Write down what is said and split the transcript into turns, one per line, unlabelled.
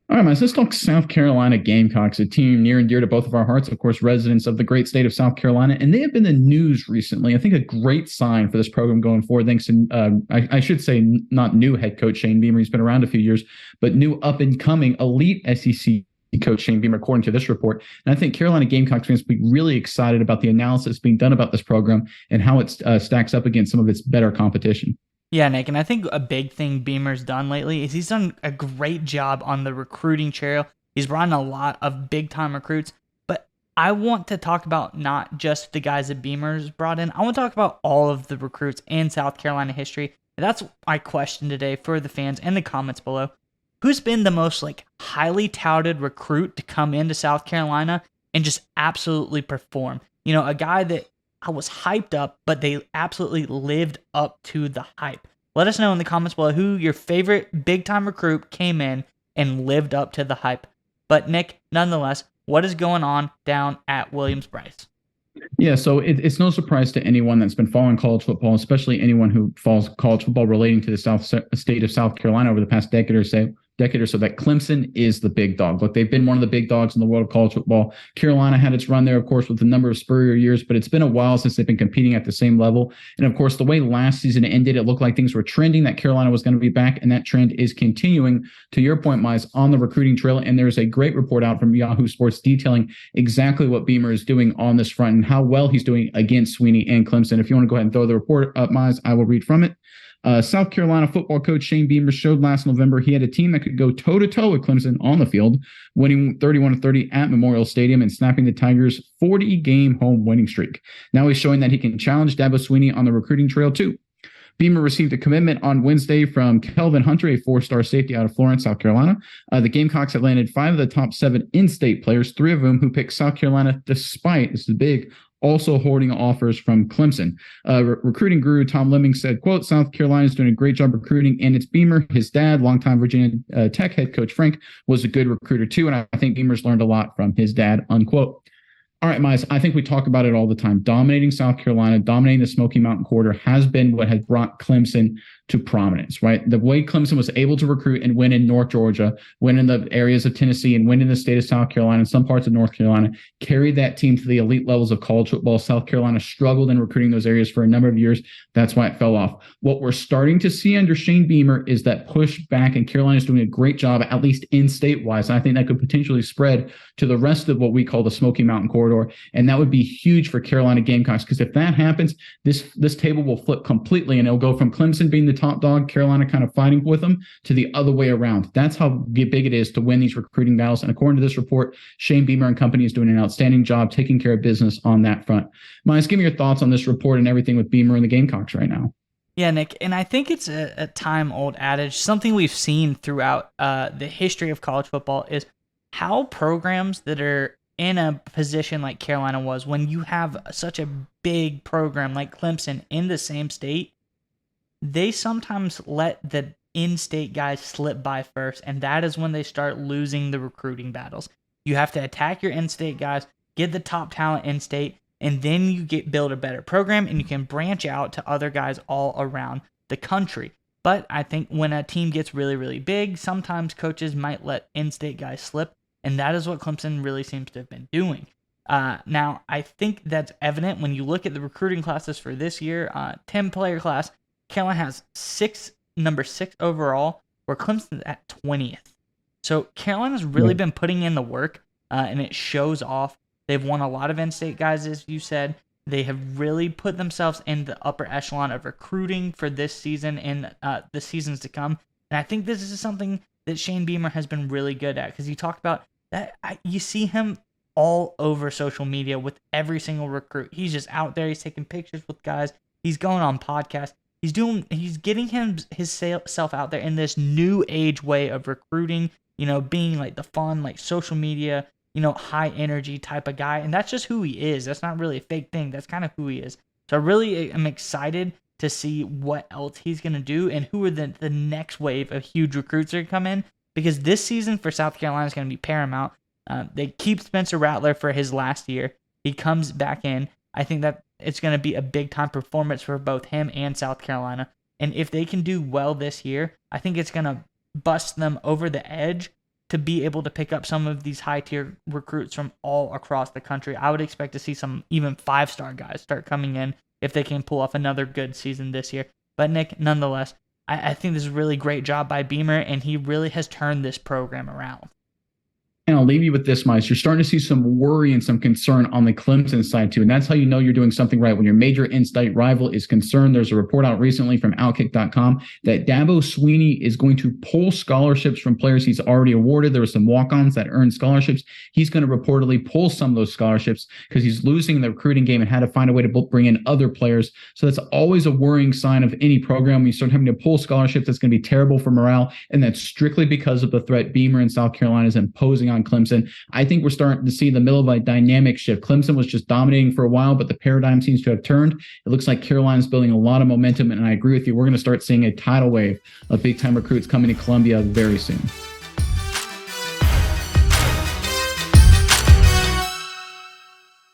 All right, man. So let's talk South Carolina Gamecocks, a team near and dear to both of our hearts, of course, residents of the great state of South Carolina. And they have been in the news recently. I think a great sign for this program going forward, thanks to, I should say, not new head coach Shane Beamer. He's been around a few years, but new up and coming elite SEC coach Shane Beamer, according to this report. And I think Carolina Gamecocks fans will be really excited about the analysis being done about this program and how it stacks up against some of its better competition.
Yeah, Nick, and I think a big thing Beamer's done lately is he's done a great job on the recruiting trail. He's brought in a lot of big-time recruits, but I want to talk about not just the guys that Beamer's brought in. I want to talk about all of the recruits in South Carolina history. And that's my question today for the fans in the comments below. Who's been the most highly touted recruit to come into South Carolina and just absolutely perform? A guy that I was hyped up, but they absolutely lived up to the hype. Let us know in the comments below who your favorite big-time recruit came in and lived up to the hype. But Nick, nonetheless, what is going on down at Williams-Brice?
Yeah, so it's no surprise to anyone that's been following college football, especially anyone who follows college football relating to the state of South Carolina over the past decade or so, that Clemson is the big dog. Look, they've been one of the big dogs in the world of college football. Carolina had its run there, of course, with a number of spurier years, but it's been a while since they've been competing at the same level. And of course, the way last season ended, it looked like things were trending, that Carolina was going to be back, and that trend is continuing, to your point, Mize, on the recruiting trail. And there's a great report out from Yahoo Sports detailing exactly what Beamer is doing on this front and how well he's doing against Sweeney and Clemson. If you want to go ahead and throw the report up, Mize, I will read from it. South Carolina football coach Shane Beamer showed last November he had a team that could go toe-to-toe with Clemson on the field, winning 31-30 at Memorial Stadium and snapping the Tigers' 40-game home winning streak. Now he's showing that he can challenge Dabo Swinney on the recruiting trail, too. Beamer received a commitment on Wednesday from Kelvin Hunter, a four-star safety out of Florence, South Carolina. The Gamecocks have landed 5 of the top 7 in-state players, 3 of whom who picked South Carolina despite, this is big, also holding offers from Clemson. Recruiting guru Tom Lemming said, quote, South Carolina is doing a great job recruiting, and it's Beamer. His dad, longtime Virginia Tech head coach Frank, was a good recruiter too, and I think Beamer's learned a lot from his dad, unquote. All right, Miles, I think we talk about it all the time. Dominating South Carolina, dominating the Smoky Mountain Corridor has been what has brought Clemson to prominence, right? The way Clemson was able to recruit and win in North Georgia, win in the areas of Tennessee, and win in the state of South Carolina and some parts of North Carolina, carried that team to the elite levels of college football. South Carolina struggled in recruiting those areas for a number of years. That's why it fell off. What we're starting to see under Shane Beamer is that push back, and Carolina's doing a great job, at least in-state wise. And I think that could potentially spread to the rest of what we call the Smoky Mountain Corridor. And that would be huge for Carolina Gamecocks, because if that happens, this table will flip completely, and it'll go from Clemson being the top dog, Carolina kind of fighting with them, to the other way around. That's how big it is to win these recruiting battles. And according to this report, Shane Beamer and company is doing an outstanding job taking care of business on that front. Miles, give me your thoughts on this report and everything with Beamer and the Gamecocks right now.
Yeah, Nick, and I think it's a time-old adage, something we've seen throughout the history of college football, is how programs that are in a position like Carolina was, when you have such a big program like Clemson in the same state, they sometimes let the in-state guys slip by first, and that is when they start losing the recruiting battles. You have to attack your in-state guys, get the top talent in-state, and then you build a better program, and you can branch out to other guys all around the country. But I think when a team gets really, really big, sometimes coaches might let in-state guys slip, and that is what Clemson really seems to have been doing. Now, I think that's evident when you look at the recruiting classes for this year. 10-player class, Carolina has number 6 overall, where Clemson's at 20th. So Carolina's really been putting in the work, and it shows off. They've won a lot of in-state guys, as you said. They have really put themselves in the upper echelon of recruiting for this season and the seasons to come. And I think this is something that Shane Beamer has been really good at, because you talk about that. You see him all over social media with every single recruit. He's just out there. He's taking pictures with guys. He's going on podcasts. He's getting himself out there in this new age way of recruiting, being like the fun, like social media, high energy type of guy. And that's just who he is. That's not really a fake thing. That's kind of who he is. So I really am excited to see what else he's going to do and who are the next wave of huge recruits that are come in, because this season for South Carolina is going to be paramount. They keep Spencer Rattler for his last year. He comes back in. I think that it's going to be a big-time performance for both him and South Carolina. And if they can do well this year, I think it's going to bust them over the edge to be able to pick up some of these high-tier recruits from all across the country. I would expect to see some even 5-star guys start coming in if they can pull off another good season this year. But Nick, nonetheless, I think this is a really great job by Beamer, and he really has turned this program around.
And I'll leave you with this, Mice. You're starting to see some worry and some concern on the Clemson side, too. And that's how you know you're doing something right. When your major in-state rival is concerned, there's a report out recently from Outkick.com that Dabo Swinney is going to pull scholarships from players he's already awarded. There were some walk-ons that earned scholarships. He's going to reportedly pull some of those scholarships because he's losing the recruiting game and had to find a way to bring in other players. So that's always a worrying sign of any program. When you start having to pull scholarships, that's going to be terrible for morale. And that's strictly because of the threat Beamer in South Carolina is imposing on Clemson. I think we're starting to see the middle of a dynamic shift. Clemson was just dominating for a while, but the paradigm seems to have turned. It looks like Carolina's building a lot of momentum, and I agree with you. We're going to start seeing a tidal wave of big-time recruits coming to Columbia very soon.